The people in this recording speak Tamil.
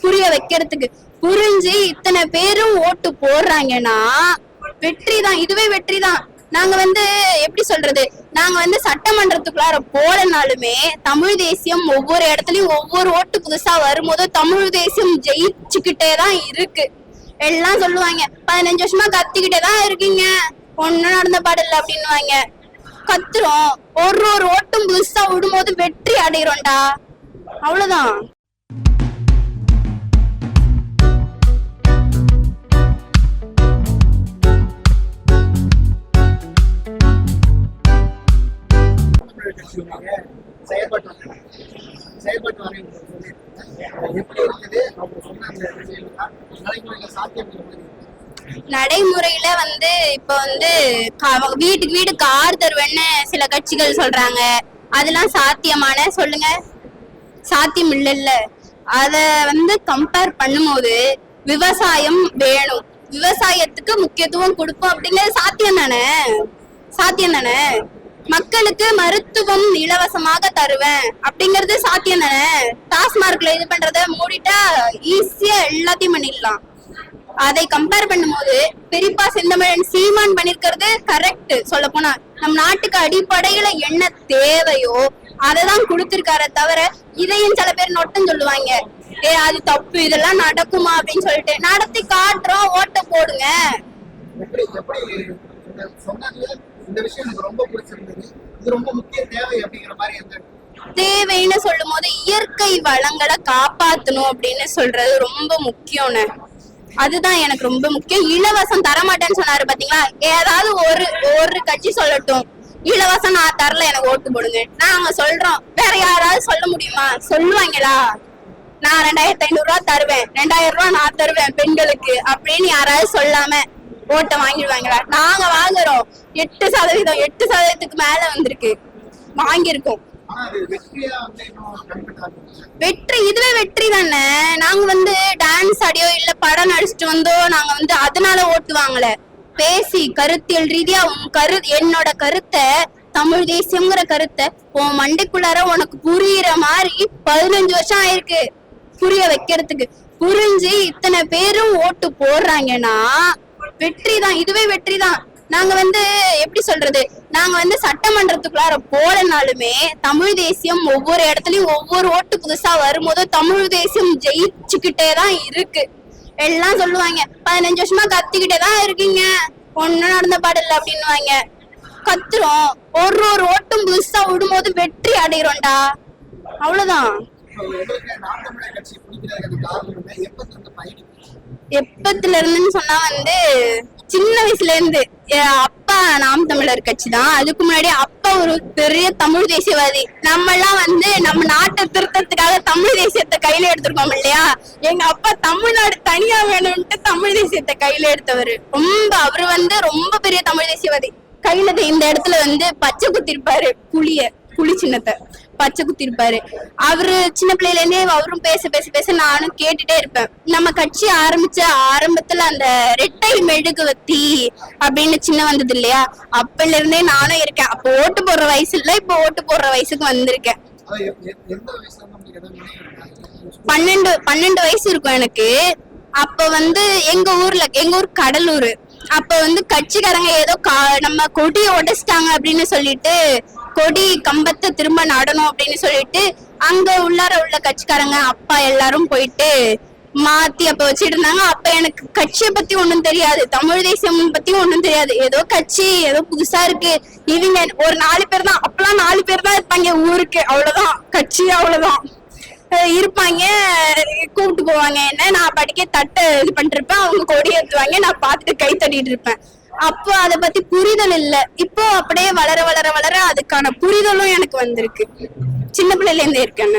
புரிய வைக்கிறதுக்கு. புரிஞ்சு இத்தனை பேரும் ஓட்டு போடுறாங்கன்னா வெற்றி தான், இதுவே வெற்றி தான். நாங்க எப்படி சொல்றது, நாங்க சட்டமன்றத்துக்குள்ளார போலனாலுமே தமிழ் தேசியம் ஒவ்வொரு இடத்துலயும் ஒவ்வொரு ஓட்டு புதுசா வரும்போது தமிழ் தேசியம் ஜெயிச்சுக்கிட்டே தான் இருக்கு. எல்லாம் சொல்லுவாங்க 15 வருஷமா கத்திக்கிட்டே தான் இருக்கீங்க, ஒன்னும் நடந்த பாடல அப்படின்னுவாங்க. கத்துறோம், ஒரு ஓட்டும் புதுசா விடும்போது வெற்றி அடைகிறோம்டா, அவ்வளவுதான். நடைமுறையில இப்ப வீட்டுக்கு வீடு கார் தருவேன்னு சில கட்சிகள் சொல்றாங்க. அதெல்லாம் சாத்தியமான சொல்லுங்க? சாத்தியம் இல்ல. அத கம்பேர் பண்ணும்போது விவசாயம் வேணும், விவசாயத்துக்கு முக்கியத்துவம் கொடுப்போம் அப்படிங்கிறது சாத்தியம் தானே. மக்களுக்கு மருத்துவம் இலவசமாக தருவேன் அப்படிங்கறது சாத்தியம் தானே. டாஸ்மார்க்ல இது பண்றத மூடிட்டா ஈஸியா எல்லாத்தையும் பண்ணிடலாம். அதை கம்பேர் பண்ணும்போது பெரியப்பா செந்தமிழன் சீமான் பண்ணிருக்கிறது கரெக்ட். சொல்ல போனா நம் நாட்டுக்கு அடிப்படையில என்ன தேவையோ அததான் கொடுத்திருக்கார தவிர, இதையும் சில பேர் நொட்டம் சொல்லுவாங்க, அது தப்பு, இதெல்லாம் நடக்குமா அப்படின்னு சொல்லிட்டு. நடத்தி காட்டுறோம், ஓட்ட போடுங்க. தேவைன்னு சொல்லும் போது இயற்கை வளங்களை காப்பாத்தணும் அப்படின்னு சொல்றது ரொம்ப முக்கியம்னு. அதுதான் எனக்கு ரொம்ப முக்கியம். இலவசம் தரமாட்டேன்னு சொன்னாரு பாத்தீங்களா, ஏதாவது ஒரு கட்சி சொல்லட்டும், இலவசம் நான் தரல எனக்கு ஓட்டு போடுங்க. நாங்க சொல்றோம், வேற யாராவது சொல்ல முடியுமா? சொல்லுவாங்களா? நான் 2500 ரூபாய் தருவேன், 2000 ரூபாய் நான் தருவேன் பெண்களுக்கு அப்படின்னு யாராவது சொல்லாம ஓட்டை வாங்கிடுவாங்களா? நாங்க வாங்குறோம். 8% மேல வந்திருக்கு, வாங்கிருக்கோம். வெற்றி, இதுவே வெற்றி தானே. நாங்க டான்ஸ் ஆடியோ இல்ல படம் நடிச்சுட்டு வந்தோ நாங்க அதனால ஓட்டு வாங்கல. பேசி கருத்தியல் ரீதியா என்னோட கருத்தை, தமிழ் தேசியம்ங்கிற கருத்தை உன் மண்டைக்குள்ளார உனக்கு புரியுற மாதிரி 15 வருஷம் ஆயிருக்கு புரிய வைக்கிறதுக்கு. புரிஞ்சு இத்தனை பேரும் ஓட்டு போடுறாங்கன்னா வெற்றி தான், இதுவே வெற்றி தான். நாங்க எப்படி சொல்றது, நாங்க சட்டமன்றத்துக்குள்ளார போலனாலுமே தமிழ் தேசியம் ஒவ்வொரு இடத்துலயும் ஒவ்வொரு ஓட்டு புதுசா வரும்போது தமிழ் தேசியம் ஜெயிச்சுக்கிட்டே தான் இருக்கு. எல்லாம் சொல்லுவாங்க 15 வருஷமா கத்திக்கிட்டே தான் இருக்கீங்க, ஒன்னும் நடந்த பாடல அப்படின்னுவாங்க. கத்துறோம், ஒரு ஓட்டும் புதுசா விடும்போது வெற்றி அடைகிறோம்டா, அவ்வளவுதான். எப்பத்துல இருந்துன்னு சொன்னா சின்ன வயசுல இருந்து. அப்பா நாம் தமிழர் கட்சி தான். அதுக்கு முன்னாடி அப்பா ஒரு பெரிய தமிழ் தேசியவாதி. நம்ம எல்லாம் நம்ம நாட்டை திருத்தத்துக்காக தமிழ் தேசியத்தை கையில எடுத்திருக்கோம் இல்லையா. எங்க அப்பா தமிழ்நாடு தனியா வேணும்ட்டு தமிழ் தேசியத்தை கையில எடுத்தவர். அவரு ரொம்ப பெரிய தமிழ் தேசியவாதி. கையில இந்த இடத்துல பச்சை குத்திருப்பாரு, புலி சின்னத்தை பச்சை குத்திருப்பாரு. அவரு சின்ன பிள்ளையில இருந்தே அவரும் பேச நானும் கேட்டுட்டே இருப்பேன். நம்ம கட்சி ஆரம்பிச்ச ஆரம்பத்துல அந்த ரெட்டை மெழுகுவத்தி அப்படின்னு சின்ன வந்தது இல்லையா, அப்பல இருந்தே நானும் இருக்கேன். அப்போ ஓட்டு போடுற வயசு இல்ல, இப்ப ஓட்டு போடுற வயசுக்கு வந்திருக்கேன். 12 வயசு இருக்கும் எனக்கு. அப்ப எங்க ஊர் கடலூர். அப்ப கட்சிக்காரங்க ஏதோ நம்ம கொடியை உடைச்சிட்டாங்க அப்படின்னு சொல்லிட்டு, கொடி கம்பத்தை திரும்ப நடணும் அப்படின்னு சொல்லிட்டு அங்க உள்ளார உள்ள கட்சிக்காரங்க அப்பா எல்லாரும் போயிட்டு மாத்தி அப்ப வச்சிட்டு இருந்தாங்க. அப்ப எனக்கு கட்சியை பத்தி ஒண்ணும் தெரியாது, தமிழ் தேசியம் பத்தி ஒண்ணும் தெரியாது. ஏதோ கட்சி ஏதோ புதுசா இருக்கு, இவங்க ஒரு 4 பேர் தான், அப்பெல்லாம் 4 பேர் தான் இருப்பாங்க ஊருக்கு, அவ்வளவுதான் கட்சி, அவ்வளவுதான் இருப்பாங்க. கூப்பிட்டு போவாங்க என்ன, நான் படிக்க தட்டை இது பண்ணிட்டு இருப்பேன், அவங்க கொடி ஏற்றுவாங்க, நான் பார்த்துட்டு கை தட்டிட்டு இருப்பேன். அப்போ அதை பத்தி புரிதல் இல்ல. இப்போ அப்படியே வளர வளர வளர அதுக்கான புரிதலும் எனக்கு வந்திருக்கு. சின்ன பிள்ளைல இருந்தே இருக்கேன்.